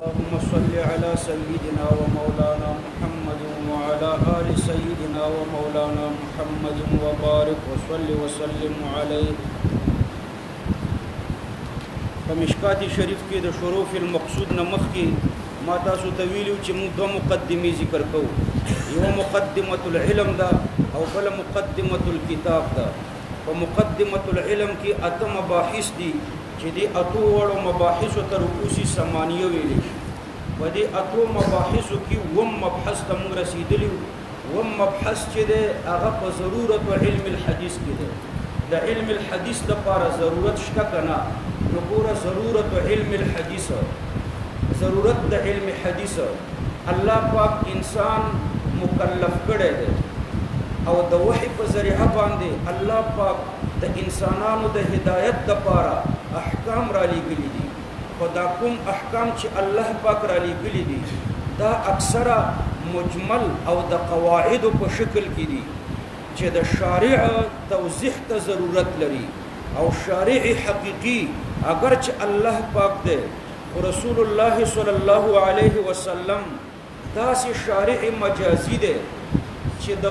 اللهم صل على سيدنا ومولانا محمد وعلى آل سيدنا ومولانا محمد وبارك وصل وسلم عليه. فمشکات شریف کې د شروف المقصود نمخ کې ما تاسو ته ویلو چې موږ دوه مقدمې ذکر کوو، یو مقدمه العلم ده او بل مقدمه الكتاب ده. په مقدمه العلم کې اته مباحث دي چې دې اتو وړو مباحثو ته رؤوسی ثمانیه ویلې شي. په دې اتو مباحثو کې وم مبحث ته موږ رسېدلي وم مبحث چې دی هغه په ضرورت علم الحدیث کې دی. د علم الحدیث دپاره ضرورت شته که نه؟ نو ګوره ضرورت علم الحدیث، ضرورت د علم حدیث الله پاک انسان مکلف کړی دی او د وحی په ذریعه باندې الله پاک د انسانانو د هدایت دپاره احکام را لیږلي دي. خو دا کوم احکام چې الله پاک را لیږلي دي دا اکثره مجمل او د قواعدو په شکل کې دي چې د شارع توضیح ته ضرورت لري. او شارع حقیقي اگر چې الله پاک دی او رسول الله صلی الله علیه وسلم داسې شارع مجازي دی چې د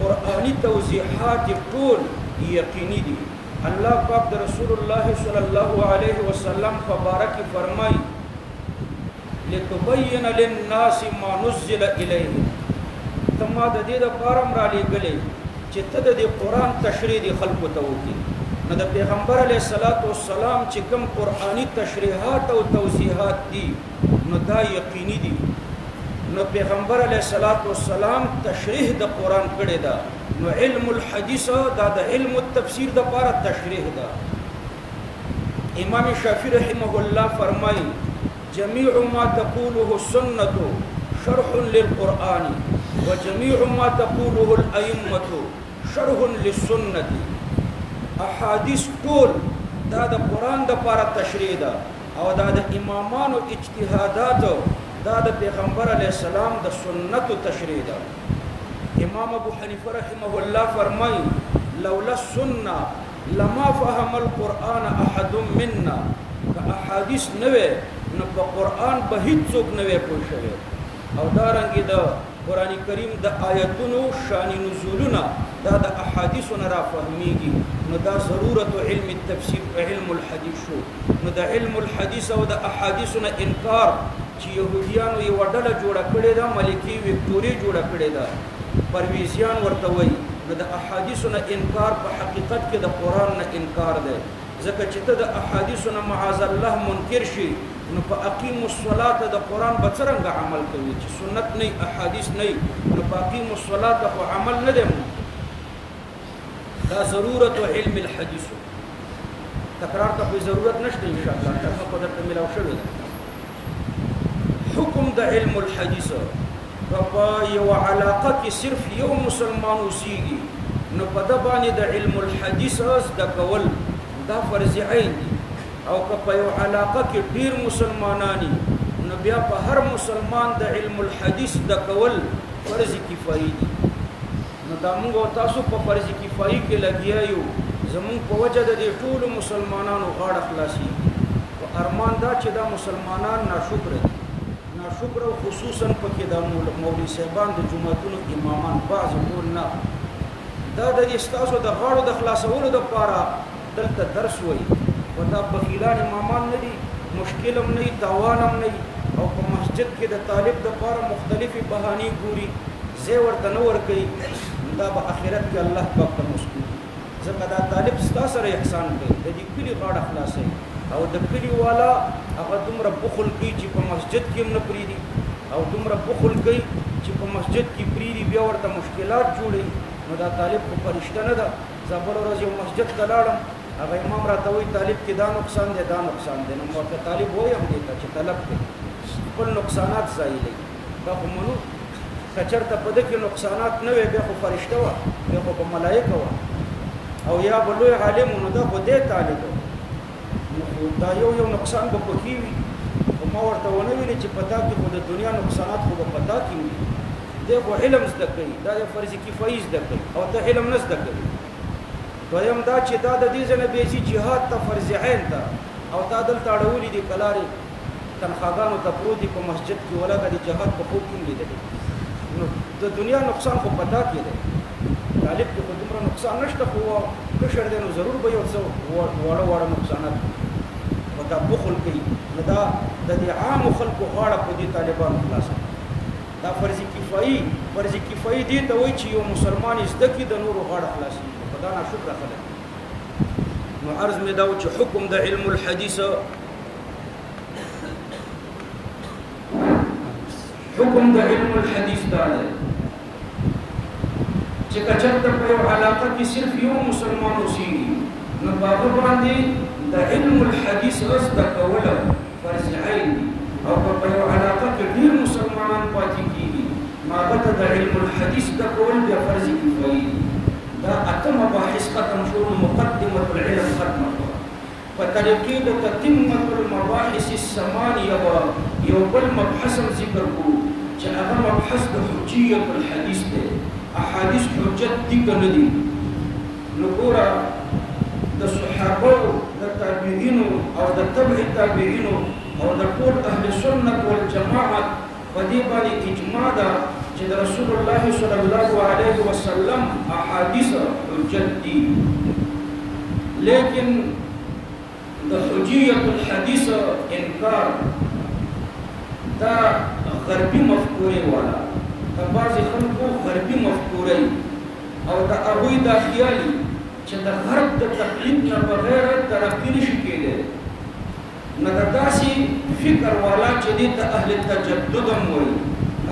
قرآني توضیحات ټول یقیني دي. الله پاک د رسول الله صلی الله علیه وسلم مبارک فرمای لتبین للناس ما نزل الیهم، تما د دې لپاره را لېږلې چې ته د قرآن تشریح د خلکو ته وکړي. نو د پیغمبر علیه الصلاۃ والسلام چې کوم قرآني تشریحات او توضیحات دي نو دا یقیني دي. نو پیغمبر علیه الصلاۃ والسلام تشریح د قرآن کړی ده. نو علم الحدیث دا د علم التفسیر د پاره تشریح ده. امام شافعی رحمه الله فرمای جميع ما تقوله السنة شرح للقرآن وجميع ما تقوله الأئمة شرح للسنة. احادیث ټول دا د قرآن د پاره تشریح ده او دا د امامانو اجتهادات دا د پیغمبر علیه السلام د سنت تشریح ده. امام ابو حنیفه رحمه الله فرمای لولا السنه لما فهم القرآن احد منا. که احادیث نوې نو په قرآن به هیڅوک نوې پوه شوی. او دارنګې د قرآن کریم د آیتونو شان نزولونه دا د احادیثو نه را فهمیږي. نو دا ضرورت علم التفسیر علم الحدیث شو. نو د علم الحدیث او د احادیثو نه انکار چې یهودیانو یوه ډله جوړه کړې ده، ملکې وکټوري جوړه کړې ده، پرویزیان ورته وایي. نو د احادیثو نه انکار په حقیقت کې د قرآن نه انکار دی. ځکه چې ته د احادیثو نه معاذ الله منکر شي نو په اقیم الصلاة د قرآن به څرنګه عمل کوي چې سنت نه احادیث نه نو په اقیم الصلاة خو عمل نه دی. دا ضرورت علم الحدیث تکرار ته کوئی ضرورت نشته ان شاء الله ټاکه په درته ملاو شوی ده. حکم د علم الحدیث په یو علاقه کې صرف یو مسلمان اوسیږي نو په د باندې د علم الحدیث زده کول دا فرض عین دي. او که په یو علاقه کې ډیر مسلمانانی نو بیا په هر مسلمان د علم الحدیث زده کول فرض کفایي دي. نو دا موږ تاسو په فرض کفایي کې لګیا یو، زمونږ په وجه د دې ټولو مسلمانانو غاړه خلاصېږي. او ارمان دا چې دا مسلمانان ناشکره دي، ناشکره او خصوصا پکې دا مولوي صاحبان د جوماتونو امامان بعض ټول نه. دا د دې ستاسو د غاړو د خلاصولو دپاره دلته درس وایي. و دا بخیلان امامان نه دي، مشکل هم نه وي، تاوان هم نه وي. او په مسجد کې د طالب دپاره مختلفې بهانې ګوري، ځای ورته نه ورکوي. دا به آخرت کې الله پاک ته مسکون وي. ځکه دا طالب ستا سره احسان کوي، د دې کلي غاړه خلاصوي. او د کلي والا هغه دومره بخل کوي چې په مسجد کې هم نه پرېږدي، او دومره بخل کوي چې په مسجد کې پرېږدي بیا ورته مشکلات جوړوي. نو دا طالب خو فرشته نه ده. زه بله ورځ یو مسجد ته لاړم، هغه امام راته وایي طالب کې دا نقصان دی دا نقصان دی. نو ما ورته طالب وایم دې ته چې طلب دی خپل نقصانات ځایلوي. دا خو منو که چېرته په ده کې نقصانات نه وی بیا خو فرشته وه، بیا خو به ملایکه وه. او یا به لوی عالم نو دا خو دی طالب و. نو دا یو نقصان به پکې وي. خو ما ورته ونه ویلې چې په تا کې خو د دنیا نقصانات خو به په تا کې وي. دی خو علم زده کوي، دا د فرض کفایي زده کوي او ته علم نه زده کوي. دویم دا چې دا د دې ځای نه بېځي جهاد ته فرض عین ته او تا دلته اړولي دي کلارې تنخواګانو ته پروت دي په مسجد کې ولکه د جهاد په خوب کې لیدلی نو د دنیا نقصان خو پتا کې دی طالب کې خو دومره نقصان نشته خو کشر دی نو ضرور به یو څه واړه نقصانات او دا بخل کوي نو دا د دې عامو خلکو غاړه په دې طالبانو خلاصه دا فرض کفایي دي ته وایي چې یو مسلمان زده کړي د نورو غاړه خلاصي په دا ناشکره خلک نو عرض مې دا و چې حکم د علم الحديث حکم د علم الحديث دا دی چې کچته په یو علاقه کې صرف یو مسلمان اوسېږي نو په هغه باندې د علم الحديث زده کول فرض عین دي او په یو علاقه کې ډېر مسلمانان پاتې کېږي نو هغه ته د علم الحديث زده کول بیا فرض کفایي دي دا اته مباحث ختم شو مقدمه العلم ختمه شوه په طریقې د تتمه المباحث الثمانیه یو بل مبحث ذکر کړو چې هغه مبحث د حجیت الحديث دی احادیث حجت دي که نه دي نو ګوره د صحابو د تابعینو او د تبع تابعینو او د ټول اهل سنت والجماعت په دې باندې اجماع ده چې د رسول الله صلی الله علیه وسلم احادیث حجت دي لیکن د حجیت الحديث انکار دا غربي مفکورې والا د بعضې خلکو غربي مفکورې او د هغوی دا خیالي چې د غرب د تقلید نه بغیر ترقي نشي کېدی نه د داسې فکر والا چې دې ته اهل تجدد هم وایي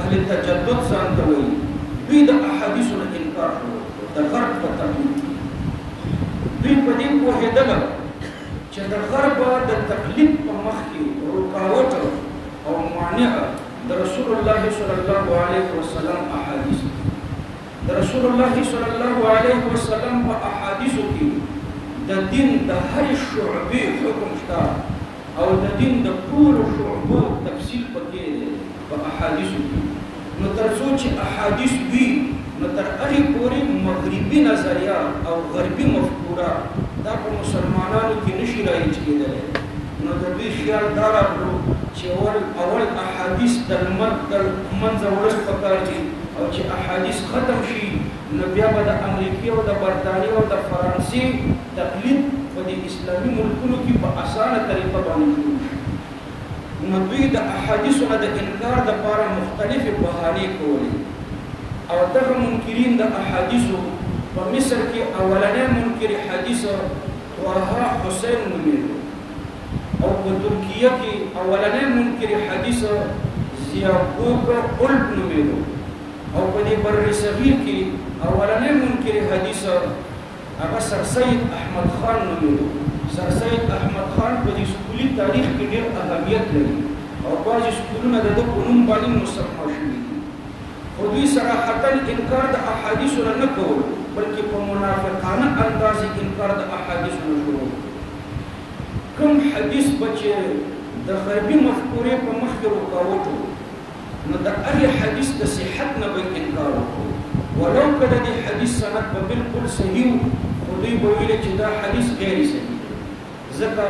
اهل تجدد ځان ته وایي دوی د احادیثو نه انکار کړو د غرب په تقلید دوی په دې پوهېدله چې د غرب د تقلید په مخ کې رکاوټ او مانع د رسول الله صلی الله علیه وسلم احادیث د رسول الله صلی الله علیه وسلم په احادیثو کې د دین د هر شعبې حکم شته او د دین د ټولو شعبو تفصیل پکې دی په احادیثو کې نو تر څو چې احادیث وي نو تر هغې پورې مغربي نظریه او غربي مفکوره دا په مسلمانانو کې نشي رایج کېدلی نو د دوی خیال دا راغلو چې اول احادیث در منځه وړل پکار دي او چې احادیث ختم شي نو بیا به د امریکې او د برطانیې او د فرانسې تقلید په دې اسلامي ملکونو کې په اسانه طریقه باندې شروع شي نو دوی د احادیثو نه د انکار دپاره مختلفې بهانې کولې او دغه منکرین د احادیثو په مصر کې اولنی منکر حدیث طه حسین نومېده او په ترکیه کې اولنی منکر حدیث ضیاءالدین قلب نومېده او په دې بر صغیر کې اولنی منکر حدیث هغه سر سید احمد خان نومېده سر سید احمد خان په دې سکولي تاریخ کې ډېر اهمیت لري او بعضې سکولونه د ده په نوم باندې مسمى شوي دي خو دوی صراحتا انکار د احادیثو نه کول بلکې په منافقانه انداز انکار د احادیثو نه شروع کوم حدیث به چې د غربي مفکورې په مخ کې رکاوټ نو د هغې حدیث د صحت نه به انکار وکړو ولو که د دې حدیث سند به بلکل صحیح خو دوی به ویلې چې دا حدیث غیر صحیح دی ځکه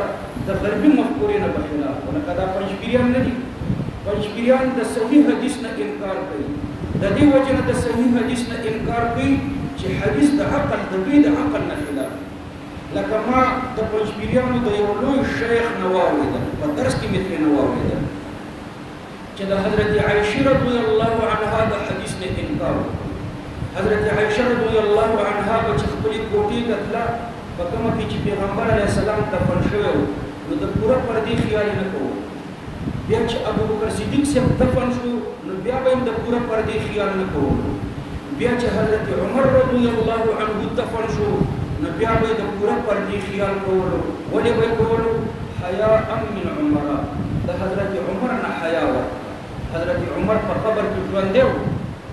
د غربي مفکورې نه به خلاف لکه دا پنجپیریان نه دي پنجپیریان د صحیح حدیث نه انکار کوي د دې وجې نه د صحیح حدیث نه انکار کوي چې حدیث د عقل د دوی د عقل نه خلاف لکه ما د پنجپیریانو د یو لوی شیخ نه واورېدل په درس کې مې ترې نه واورېدل چې د حضرت عایشې رضی الله عنها د حدیث نه انکار وکړ حضرت عایشې رضی الله عنها به چې خپلې کوټې ته تله په کومه کې چې پیغمبر علیه السلام دفن شوی و نو د پوره پردې خیال یې نه کوو بیا چې ابوبکر صدیق صاحب دفن شو نو بیا به یې د پوره پردې خیال نه کوو بیا چې حضرت عمر رضی الله عنه دفن شو نو بیا به د پوره پردې خیال کولو ولې به یې کولو حیاء من عمر د حضرت عمر نه حیا ورکړه حضرت عمر په قبر کې ژوندی و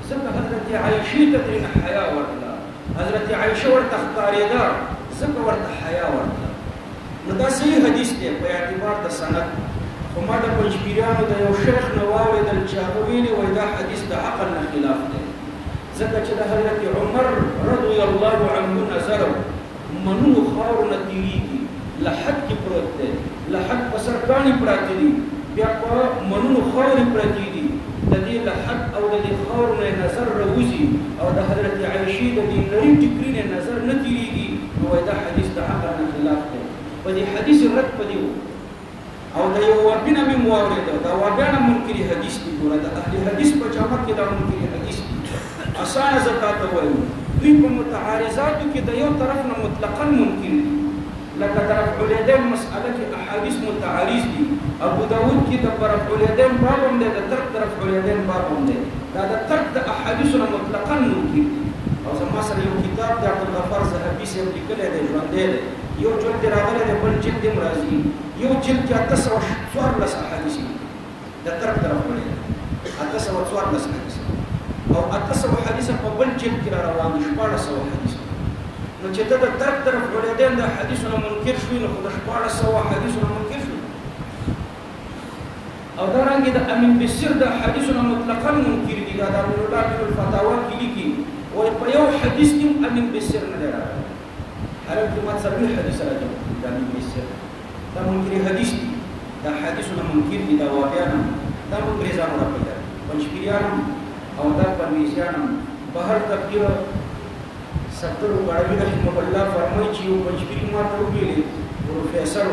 ځکه حضرت عایشې ته ترېنه حیا ورکړه حضرت عایشه ورته ښکارېده ځکه ورته حیا ورکړه نو دا صحیح حدیث دی په اعتبار د سند خو ما د پنجپیریانو د یو شیخ نه واورېدل چې هغه ویلي وایي دا حدیث د عقل نه خلاف دی ځکه چې د حضرت عمر رضی الله عنه نظر منو خاورو نه تېرېږي له حد کې پروت دی له حد په سر کاڼي پراته دي بیا په منونو خاورې پرتې دي د دې له حد او د دې خاورو نه نظر راوځي او د حضرت عایشې د دې نري ټیکري نه نظر نه تېرېږي نو وایي دا حدیث د عقل نه خلاف دی په دې حدیث رد په دې او د یو وابي نه مې واورېده دا وابیان منکري حدیث دي ګوره د اهل حدیث په جامه کې دا منکري حدیث دي اسانه زکات وایو دوی په متعارضاتو کې د یو طرف نه مطلقاً منکر دي لکه رفع الیدین مسأله کې احادیث متعارض دي ابو داود کې د رفع الیدین باب هم دی د ترک د رفع الیدین باب هم دی دا د ترک د احادیثو نه مطلقاً منکر دي او زما سره یو کتاب د عبدالغفار ذهبي صاحب لیکلی دی ژوندی دی یو جلد دی راغلی دی بل جلد هم راځي یو جلد کې 814 احادیث دي د ترک د رفع الیدین 814 حدیث او 800 حدیث په بل جلد کې را روان دي 1400 حدیث نو چې ته د ترک د رفع الیدین د حدیثونو منکر شوي نو خو د 1400 حدیثونو منکر شوي او دارنګې د امین بصیر د حدیثونو مطلقاً منکر دي دا د امین الله بن الفتاوا کې لیکي وایي په یو حدیث کې امین بصیر نه دی راغلی حالانکې ما څلوېښت حدیث راځي د امین بصیر دا منکري حدیث دي دا حدیثونه منکر دي دا وابیان هم دا منکرېزانو را پیدا پنجپیریان هم او دا پرویزیان هم بهر تفکیر ستر غړوي رحمه الله فرمایي چې یو پنجپیری ما ته وویلې پروفیسر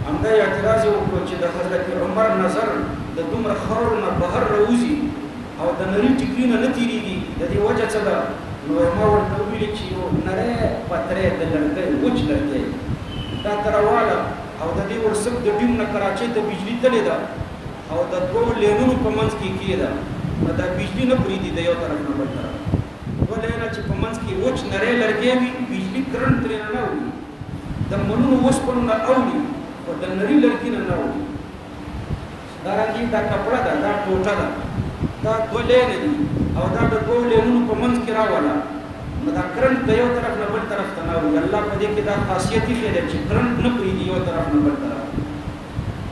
همدا اعتراض یې وکړ چې د حضرت عمر نظر د دومره خاورو نه بهر راوځي او د نري ټیکري نه تېرېږي د دې وجه څه ده نو ما ورته وویلې چې یو نری پتری د لرګی وچ لرګی دا ته راواله او د دې ورسک د ډیم نه کراچۍ ته بجلي تللې ده او د 2 لینونو په منځ کې کېده نو دا بجلي نه پرېږدي د یو طرف نه بل طرف ولې چې په منځ کې وچ نری لرګی وي بجلي کرنټ ترې نه اوړي د منونو اوسپنو نه اوړي خو د نري لرګي نه اوړي دارنګې دا کپړه ده دا ټوټه ده دا 2 لینې دي او دا د 2 لینونو په منځ کې راوله نو دا کرنټ د یو طرف نه بل طرف ته نه اوړي الله په دې کې دا خاصیت یې دی چې کرنټ نه پرېږدي یو طرف نه بل طرف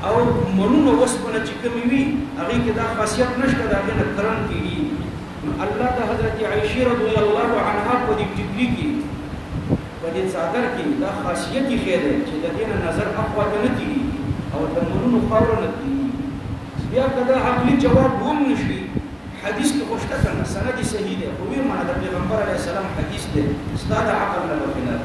او منونو اوسپنه چې کومې وي هغې کې دا خاصیت نشته د هغې نه کرنټ کېږي الله د حضرت عائشہ رضی الله عنها په دې ټیکري کې په دې څادر کې دا خاصیت یې ښه دی چې د دې نه نظر اخوا ته نه تېرېږي او د منونو خاوره نه تېرېږي بیا که دا عقلي جواب هم نه شي حدیث کې خو شته که نه سند یې صحیح دی خو ویې معنه د پیغمبر علیه السلام حدیث دی ستا د عقل نه به خلاف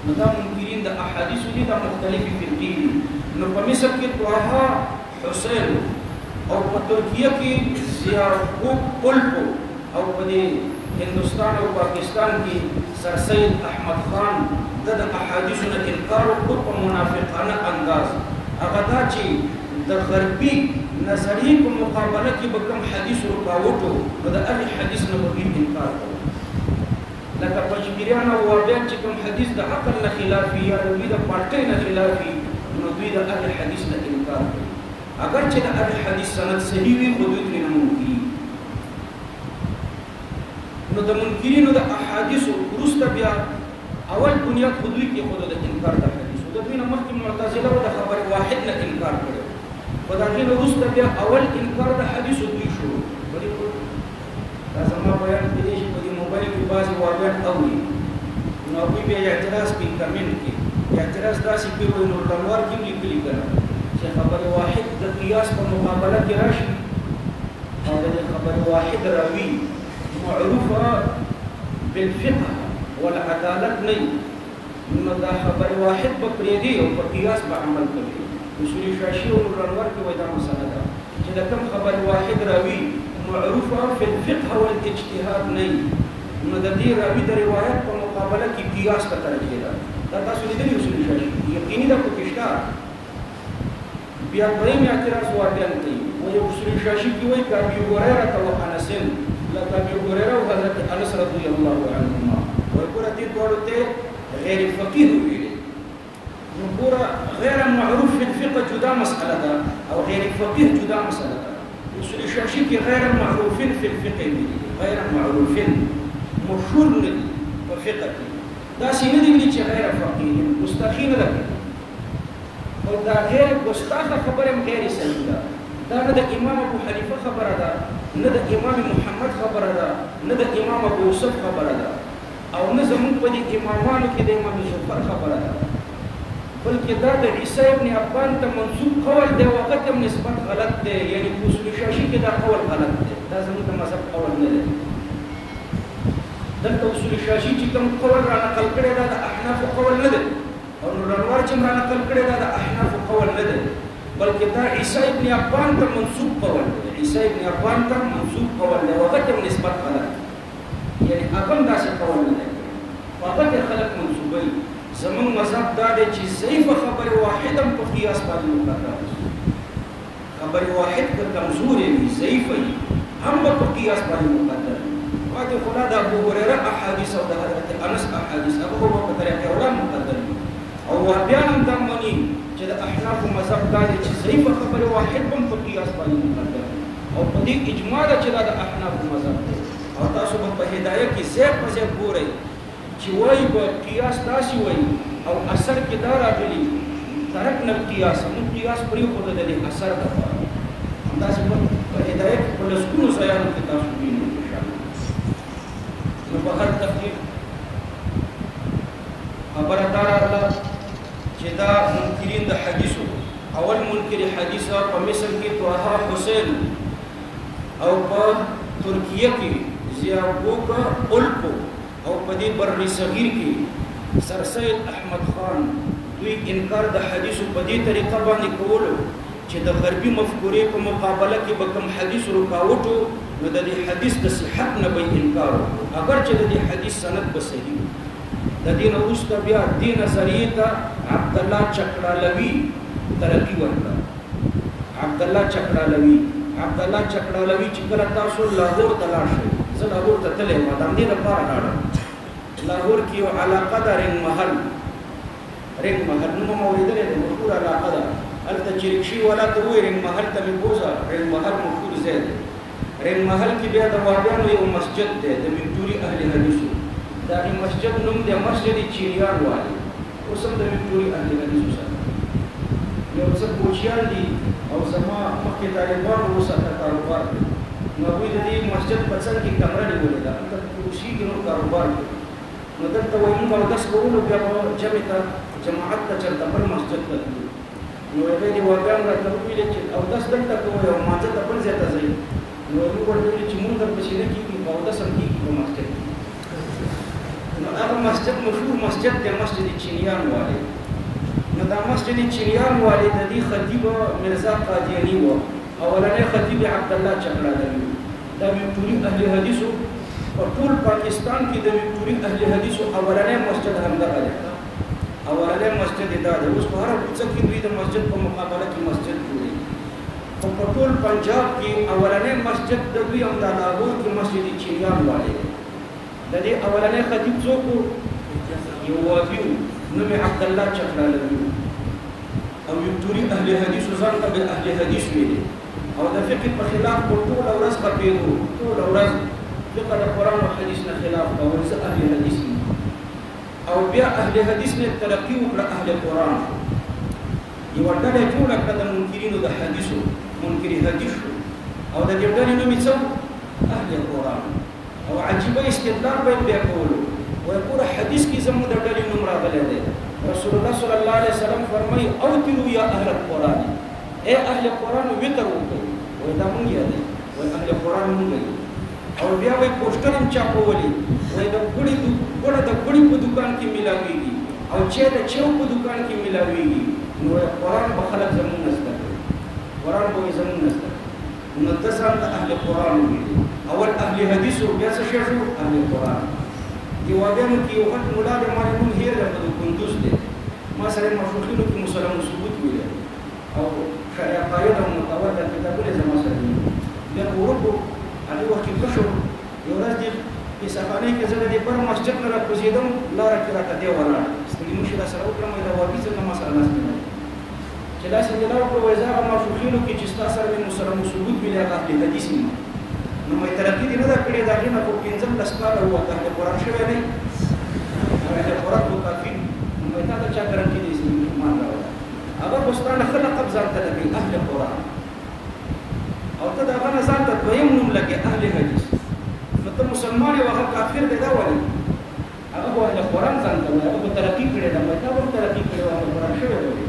نو دا منکرین د احادیثو دي دا مختلفې فرقې دي نو په مصر کې طه حسین او په ترکیه کې ضیاءالحق قلب او په هندوستان او پاکستان کې سر سید احمد خان د احادیثو نه انکار وکړ په منافقانه انداز هغه دا چې د غربي نظریې په مقابله کې به کوم حدیث رکاوټ نو د هغې حدیث نه به دوی انکار کوي لکه پنجپیریان او وابیان چې کوم حدیث د عقل نه خلاف وي یا د دوی د پارټۍ نه خلاف وي نو دوی د هغې حدیث نه انکار کوي اگر چې د هغې حدیث سند صحیح وي خو دوی ترې نه منکري نو د منکرینو د احادیثو وروسته بیا اول بنیاد خو دوی کېښوده د انکار د حدیثو د دوی نه مخکې معتزله و د خبر واحد نه انکار کړی خو د هغې نه وروسته بیا اول انکار د حدیثو دوی شروع دا زما بیان کېدی شي په دې موبایل کې بعضې واقعات اوري نو هغوی بیا اعتراض کوي کمنټ کې اعتراض داسې کوي وایي نو تلوار کې هم لیکلي که نه چې خبر واحد د قیاس په مقابله کې راشي او د خبر واحد راوي معروفه بالفقه والعدالت نه نو دا خبر واحد به پرېږدي او په قیاس به عمل کوي اصول شاشي او نورانور کې وایي دا مسله ده چې د کوم خبر واحد راوي معروفه في الفقه والاجتهاد نه نو د دې راوي د روایت په مقابله کې قیاس ته ترجیح ده دا تاسو لیدلي اصول شاشي یقیني ده پکې شته بیا دویم اعتراض واقعا کوي وایي اصول شاشي کې وایي که ابي هريره وانس لکه ابي هريره او حضرت انس رضی الله عنهما وایي ګوره دې دواړو ته غیر فقيه ویلي نو ګوره غیر معروف في الفقه جدا مسأله ده او غیر فقيه جدا مسأله ده اصول شاشي کې غیر معروفين في الفقه ویلي غیر معروفين مشهور نه دي په فقه کې داسې نه دي ویلي چې غیر فقيه مستخي نه ده او دا غیر ګستاخه خبره هم غیر صحیح ده دا نه د امام ابو حنیفه خبره ده نه د امام محمد خبره ده نه د امام ابو یوسف خبره ده او نه زموږ په دې امامانو کې د امام جعفر خبره ده بلکې دا د عیسی ابن ابان ته منسوب قول دی او هغه ته نسبت غلط دی، یعنی اصول شاشي کې دا قول غلط دی، دا زموږ د مذهب قول نه دی. دلته اصول شاشي چې کوم قول را نقل کړی دا د احناف قول نه دی، او نورانوار چې را نقل کړی دا د احناف قول نه دی، بلکې دا عیسی ابن ابان ته منسوب قول دی. عیسی ابن ابان ته منسوب قول دی او هغه ته نسبت غلط دی، یعنی هغه داسې قول نه دی، هغه ته خلک منسوبوي. زمون مذهب دا دی چې ضعیف خبر واحد هم په قیاس باندې مقرر خبر واحد که کمزورې وي ضعیف وي هم په قیاس باندې مقرر واجب خدا د ابو هريره احادیث او د حضرت انس احادیث هغه په طریقې ولا مقرر او بیا هم دا مونږ چې د احناف مذهب دا دی چې ضعیف خبر واحد هم په قیاس باندې مقرر او په دې اجماع ده چې دا د احناف مذهب دی. او تاسو په هدايه کې زیات مزه ګورئ چې وایي به قیاس داسې وایي او اثر کې دا راغلي ترکنا القیاس، موږ قیاس پرېښوده د دې اثر دپاره. همداسې په هدایت کې په لسګونو ځایانو کې تاسو وینئ انشاءالله. نو په هر تقریب خبره دا راغله چې دا منکرین د حدیثو اول منکر حدیث په مصر کې طه حسین او په ترکیه کې ضیاءالحق الپو او په دې بر صغیر کې سر سید احمد خان دوی انکار د حدیثو په دې طریقه باندې کولو چې د غربي مفکورې په مقابله کې به کوم حدیث رکاوټو نو د دې حدیث د صحت نه به انکار وکړو، اگر چې د دې حدیث سند به صحیح د دې نه وروسته بیا دې نظریې ته عبدالله چکړالوي ترقي ورکړه. عبدالله چکړالوي چې کله تاسو لاهور ته لاړ شئ، زه لاهور ته تللی وم، د همدې لپاره لاړم. لاهور کې یو علاقه ده رنګ محل نوم مو اورېدلی دی، مشهور علاقه ده. هلته چې رکشې والا ته ووایي رنګ محل ته مې بوځه، رنګ محل مشهور ځای دی. رنګ محل کې بیا د وهابیانو یو مسجد دی د وکټوري اهل حدیثو، د هغې مسجد نوم دی مسجد چینیان والي، اوس هم د وکټوري اهل حدیثو سره یو څه کوچیان دي او زما مخکې طالبانو ورسره کاروبار کوي، نو هغوی د دې مسجد په څنګ کې کمره نیولې ده، هلته کوشي کې نور کاروبار کوي. نو دلته وایي موږ اودس کوو بیا به جمعې ته جماعت ته چېرته بل مسجد ته تلو. نو هغې دې وهابیانو راته وویلې چې اودس دلته کوئ او لمانځه ته بل ځای ته ځئ. نو موږ ورته ویلې چې موږ درپسې نه کېږي، په اودس هم کېږي په مسجد کې. نو هغه مسجد مشهور مسجد دی مسجد چینیان والي. نو دا مسجد چینیان والي د دې خطیب مرزا قادیاني و، اولنی خطیب عبدالله چکړالوي. دا وکټوري اهل حدیثو په ټول پاکستان کې د وکټوري اهل حدیثو اولنی مسجد همدغه دی، اولنی مسجد دا دی. اوس په هره کوڅه کې دوی د مسجد په مقابله کې مسجد جوړوي، خو په ټول پنجاب کې اولنی مسجد د دوی همدا لاهور کې مسجد چینیان والي دی. د دې اولنی خطیب څوک و؟ یو وهابي و، نوم یې عبدالله چکړالوي او وکټوري اهل حدیثو ځان ته به اهل حدیث ویلي او د فقه په خلاف په ټوله ورځ خپېدو، ټوله ورځ فقه د قرآن او حدیث نه خلاف کول، زه اهل حدیث یم. او بیا اهل حدیث نه ترقي وکړه اهل قرآن شو، یوه ډله یې جوړه کړه د منکرینو د حدیثو، منکر حدیث شو او د دې ډلې نوم یې څه و؟ اهل قرآن. او عجیبه استدلال به یې بیا کولو، وایي ګوره حدیث کې زموږ د ډلې نوم راغلی دی، رسول الله صلی الله علیه وسلم فرمایي اوتروا یا اهل القرآن، اے اهل قرآن وتر وکړئ. وایي دا مونږ یادوي، وایي اهل قرآن مونږ یو. او بیا وایي پوسټر هم چاپولي، وایي د ګوړې د ګوړې په دوکان کې میلاویږي او چای د چیو په دوکان کې میلاویږي. نو قرآن به خلک زموږ نه زده کوي، قرآن به یې زموږ نه زده کوي. نو ده ځان ته اهل قرآن وویلي. اول اهل حدیثو بیا څه شی شو؟ اهل قرآن. دې وهابیانو کې یو غټ ملا دی، ما یې نوم هېر دی، د کندوز دی، ما سره یې مشوقینو کې مسلم ثبوت ویلی او عقاید او متول کتابونه یې زما سره دي. بیا په ورکو هغې وخت کې ښه شو، یو ورځ دې پیسهخانې کې زه د دې بر مسجد نه راکوزېدم، لاره کې راته دی ولاړ، ستړي مشي راسره وکړم، وایي دا وهابي څنګه ما سره ناست دی چې داسې دې لا وکړو. وایي زه هغه مشوقینو کې چې ستا سره مې مسلم ثبوت ویلی هغه اهل حدیث یم. نو مې ترقي دې نه ده کړې، د هغې نه خو 15 کاله ووت اهل قرآن شوی دی، اهل قرآن خو کافي. نو مې تا ته چا ګرنټي دی چې ایمان راوړه؟ هغه خو ستا نه ښه لقب ځان ته لګوي اهل قرآن، او ته د هغه نه ځان ته دویم نوم لګې اهل حدیث. نو ته مسلمان یې، هغه کافر دی، دا ولې؟ هغه خو اهل قرآن ځان ته وایي، هغه خو ترقي کړې ده، تا به هم ترقي کړې وه، اهل قرآن شوی دی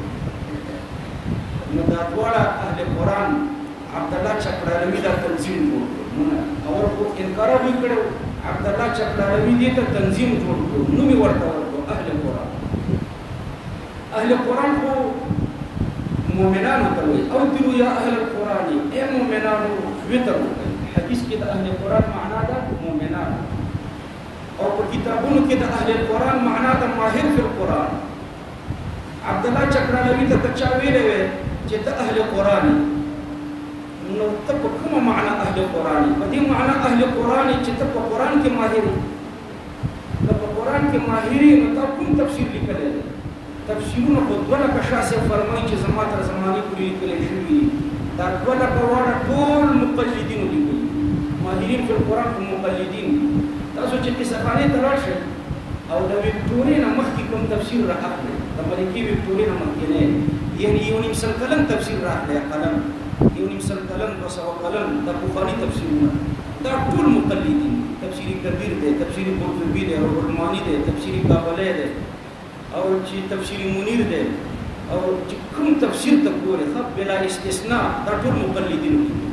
نو دا دواړه اهل قرآن عبدالله چکړالوي دا تنظیم جوړ کړو اول خو انکار یې کړو عبدالله چکړالوي دې ته تنظیم جوړ کړو نوم یې ورته ورکړو اهل قرآن اهل قرآن خو مؤمنانو ته وایي اوتروا یا اهل القرآن ای مؤمنانو وتر وکړئ حدیث کې د اهل قرآن معنا ده مؤمنان او په کتابونو کې د اهل قرآن معنا ده ماهر فی القرآن عبدالله چکړالوي ته چا ویلې وې چې ته اهل قرآن نو ته په کومه معنا اهل قرآن په دې معنا اهل قرآن چې ته په قرآن کې ماهر نو په قرآن کې ماهر نو ته کوم تفسیر لیکلی دی تفسیرونه خو دوه لکه شاه صاحب فرمایي چې زما تر زمانې پورې لیکلی شوي دي دا دوه لکه واړه ټول مقلدینو لیکلي ماهرین فی القرآن خو مقلدین تاسو چې قصهخانې ته لاړ شئ او د وکټورې نه مخکې کوم تفسیر رااخلئ د ملکې وکټورې نه مخکې یعنی یو نیم سل کلن تفسیر رااخلئ قلم یو نیم سل کلن 200 کلن د پخواني تفسیرونه دا ټول مقلدین تفسیر کبیر دی تفسیر قرطبي دی روح المعانی دی تفسیر کابلی دی او چې تفسیر منیر دی او چې کوم تفسیر ته ګورئ بلا استثناء دا ټول مقلدین دي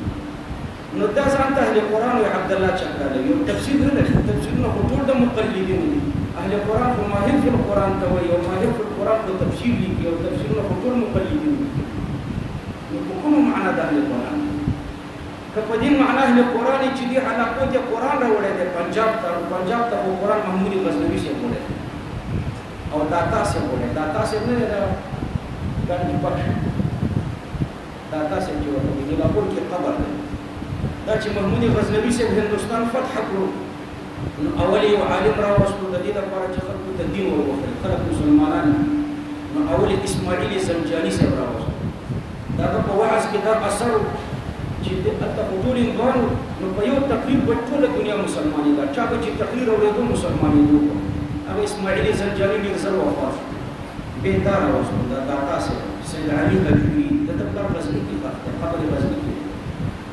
نو دا ځان ته اهل قرآن او عبدالله چکړالوي یو تفسیر نه لري تفسیرونه خو ټول د مقلدین دي اهل قرآن خو ماهر فی القرآن ته وایي او ماهر فی القرآن خو تفسیر لیکي او تفسیرونه خو ټول مقلدین دي نو په کومه معنا د اهل قرآن که په دې معنا اهل قرآن چې دې علاقو ته قرآن راوړی دی پنجاب ته خو قرآن محمود غزنوي صاحب وړی او داتا صاحب وړی داتا صاحب نه دی دا ګاندي بخش داتا صاحب چې ورته وایي د لاهور کې قبر دی دا چې محمود غزنوي صاحب هندوستان فتح کړو نو اول یو عالم راوستو د دې لپاره چې خلکو ته دین ورغوښتل خلک مسلمانان نو اول اسماعیل زنجاني صاحب راوستو دا په وعظ کې دا اثر چې هلته په ټول انګانو نو په یو تقریر به ټوله دنیا مسلمانېده چا به چې تقریر اورېدو مسلمانېدو هغه اسماعیل زنجاني ډېر زر وفات شو بېدار راوستو دا داتا صاحب سید علي حجوري د ده پلار غزني کې ښخ دی قبر غزني کې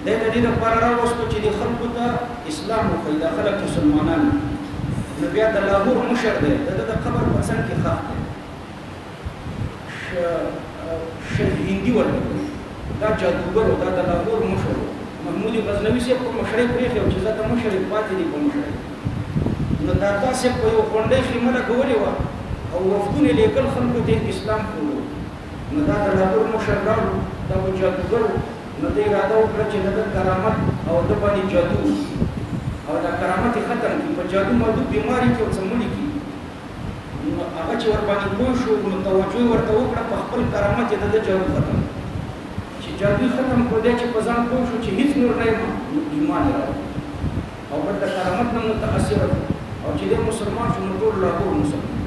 دی د دې لپاره راوستو چې د خلکو ته اسلام وښیي دا خلک مسلمانان نو بیا د لاهور مشر دی د ده د قبر په څنګ کې ښخ دی شیخ هندي ورته وایي دا جادوګر و دا د لاهور مشر و محمود غزنوي صاحب په مشرۍ پرېښی و چې زه ته مشر پاتې دي په مشرۍ نو داتا صاحب په یو غونډۍ خیمه لګولې وه او وفتونه لیکل خلکو ته اسلام ښودو نو دا د لاهور مشر راغلو دا و جادوګر و نو ده اراده وکړه چې د ده کرامت او ده باندې جادو او دا کرامت یې ختم کړي په جادو مادو بیماري کې ورڅه مړي کړي نو هغه چې ورباندې پوه شو نو توجه یې ورته وکړه په خپل کرامت یې د ده جادو ختم چې جادو ختم کړو دی چې په ځان پوه شو چې هېڅ نور نه یم نو ایمان یې راوړ او بل د کرامت نه متاثره او چې دی مسلمان شو نو ټول لاهور مسلمان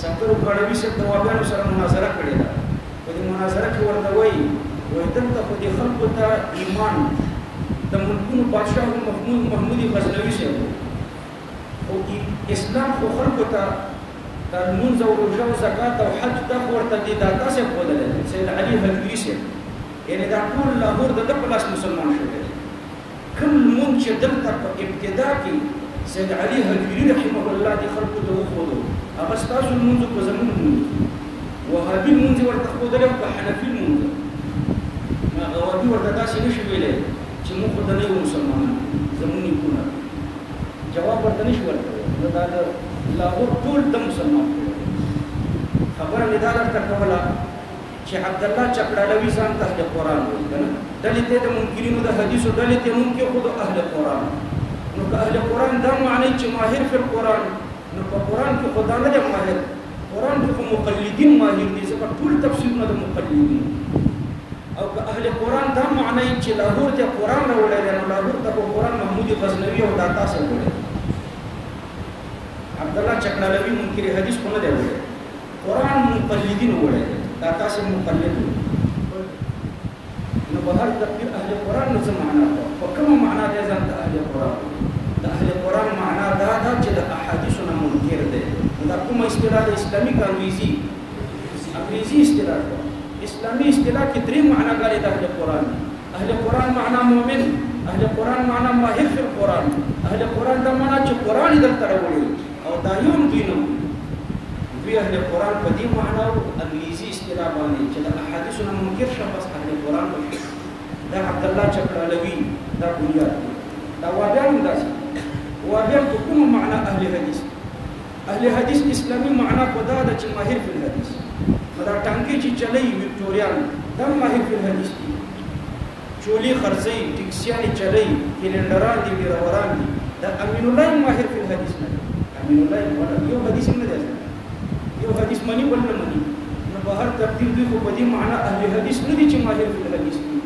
سنګر غړوي صاحب د وابیانو سره مناظره کړې ده په دې مناظره کې ورته وایي وایي دلته خو دې خلکو ته ایمان د ملکونو بادشاه محمود غزنوي صاحب خو اسلام خو خلکو ته د لمونځ او روژه او زکات او حج دا خو ورته دې داتا صاحب ښودلی سید علي حجوري صاحب یعنې دا ټول لاهور د ده په لاس مسلمان شوی دی کوم لمونځ چې دلته په ابتدا کې سید علي حجوري رحمه الله دې خلکو ته وښودو هغه ستاسو لمونځ په زموږ لمونځ وهابي لمونځ یې ورته ښودلی او که حنفي لمونځ هغه وهابي ورته داسې نه شي ویلی چې موږ خو د نه یو مسلمانان زموږ نیکونه جواب ورته نه شي ورکولی نو دا د لاهور ټول د مسلمان خبره مې دا درته کوله چې عبدالله چکړالوي ځان ته اهل قرآن وایي که نه ډلې ته د منکرینو د حدیثو ډلې ته ممکن خو د اهل قرآن نو که اهل قرآن دا معنی چې ماهر فی القرآن نو په قرآن کې خو دا نه دی ماهر قرآن کې خو مقلدین ماهر دي ځکه ټول تفسیرونه د مقلدین او که اهل قرآن دا معنی چې لاهور ته قرآن راوړی دی نو لاهور ته په قرآن محمود غزنوي او داتا صاحب وړی عبدالله چکړالوي منکر حدیث خو نه دی وړی قرآن مقلدین وړی دی داتا صاحب مقلد نو بهر تقدیر اهل قرآن نو څه معنا ده په کومه معنا دی ځان ته اهل قرآن د اهل قرآن معنا دا ده چې د احادیثو نه منکر دی دا کومه اصطلاح د اسلامي که انګریزي اصطلاح ده اسلامي اصطلاح کې درې معناګانې د اهل قرآن اهل قرآن معنا مؤمن اهل قرآن معنا ماهر فی القرآن اهل قرآن دا معنا چې قرآن یې دلته راوړي او دا یو هم دوی نه دوی اهل قرآن په دې معنا او انګلیزي اصطلاح باندې چې د احادیثو نه منکر شه بس اهل قرآن وشي دا عبدالله چکرالوي دا بنیاد دی دا وابیان هم داسې وابیان په کومه معنا اهل حدیث اهل حدیث اسلامي معنا په دا ده چې ماهر فی الحدیث دا ټانکې چې چلوي وکټوریان دا ماهر فی الحدیث دي چولي خرڅوي ټیکسیانې چلوي کلنډران دي ډیروران دي دا امین الله ماهر فی الحدیث نه امین الله یو حدیث نه دی یو حدیث منی بل نه مني نو په هر ترتیب دوی په دې معنا اهل حدیث نه دي چې ماهر فی الحدیث دي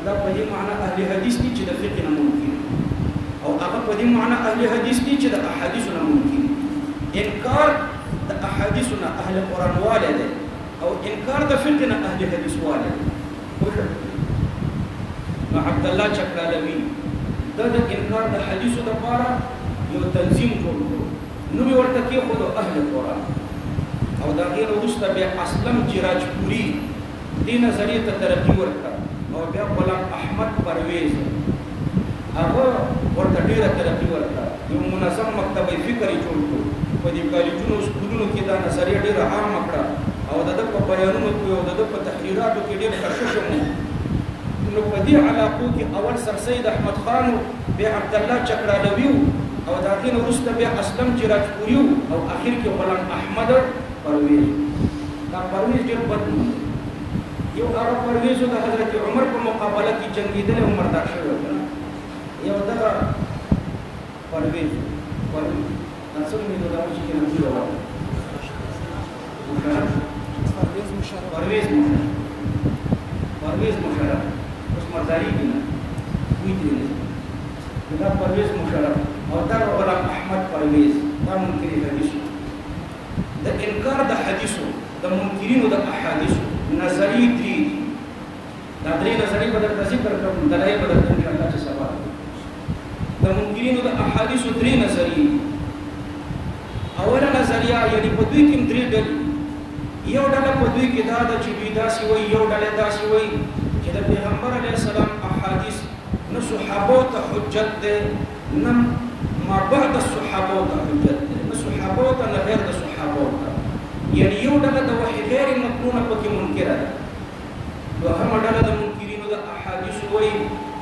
دا په دې معنا اهل حدیث دي چې د فقه نه ممکن او هغه په دې معنا اهل حدیث دي چې د احادیث نه ممکن انکار د احادیث نه اهل قرآن والے دي او انکار د فقه نه اهل حدیث والے دي نو عبد الله چکرالوي دا د انکار د حدیثو لپاره یو تنظیم جوړ کړو نو ورته کې خو د اهل قرآن او دا غیر وروسته بیا اسلم جراجپوري دې نظریه ته ترقی ورکړه او بیا غلام احمد پرویز هغه ورته ډیره ترقی ورکړه یو منظم مکتب فکر جوړ کړو په دې کالجونو سکولونو کې دا نظریه ډیره عامه کړه او د بیانونو کې او د تحریراتو کې ډیر کشش مو نو په دې علاقو کې اول سر سید احمد خان بیا عبد الله چکرالوي او دا غیر وروسته بیا اسلم جراجپوري او اخر کې غلام احمد پرویز دا پرویز ډیر بد یو هغه پرویز د حضرت عمر په مقابله کې جنگیدل او مردار شوی یو دغه پرویز اصل مې دا چې کنه دی پرویز مشرف اوس مرداری کې نه وی دی دا پرویز مشرف او دا غلام احمد پرویز دا منکر حدیث د انکار د حدیثو د منکرینو د احادیثو نظری درې دا درې نظری په درته ذکر کوم دلایل په درته ان شاء الله چې سبا د منکرینو د احادیثو درې نظری اوله نظریه یعنی په دوی کې درې ډلې یو ډله په دوی کې دا ده چې دوی داسې وایي یو ډله داسې وایي چې د پیغمبر علیه السلام احادیث نه صحابو ته حجت دی نه ما بعد الصحابو ته حجت دی نه صحابو ته نه غیر د صحابو ته یعنی یو ډله د وحی غیر مقرونه پکې منکره ده دوهمه ډله د منکرینو د احادیث وایي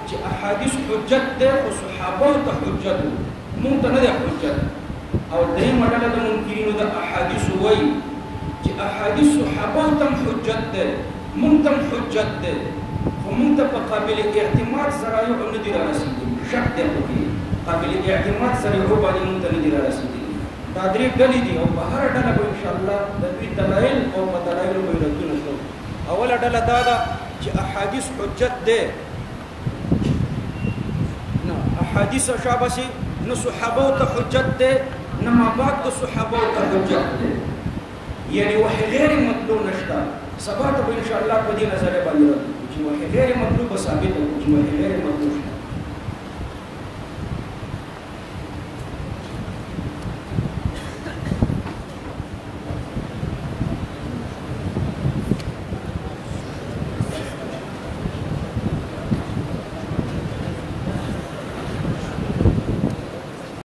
چې احادیث حجت دی خو صحابو ته حجت مونږ ته نه دی حجت او دریمه ډله د منکرینو د احادیث وایي چې احادیث صحابو ته حجت ده مونږ ته حجت ده خو مونږ ته په قابل اعتماد ذرایع نه دي رارسېدلي شک دی پکې قابل اعتماد ذرایع باندې مونږ ته نه دي رارسېدلي دا درې ډلې دي او په هره ډله به انشاءالله د دوی دلایل او په دلایلو به ردونه کوو اوله ډله دا ده چې احادیث حجت ده نه احادیث شابسي نه صحابو ته حجت ده نه ما بعد د صحابو ته حجت ده یعنی وحی غیر مطلوب نشتا سبا ته ان شاء الله په دې نظر باندې راځي چې وحی غیر مطلوب ثابت او چې وحی غیر مطلوب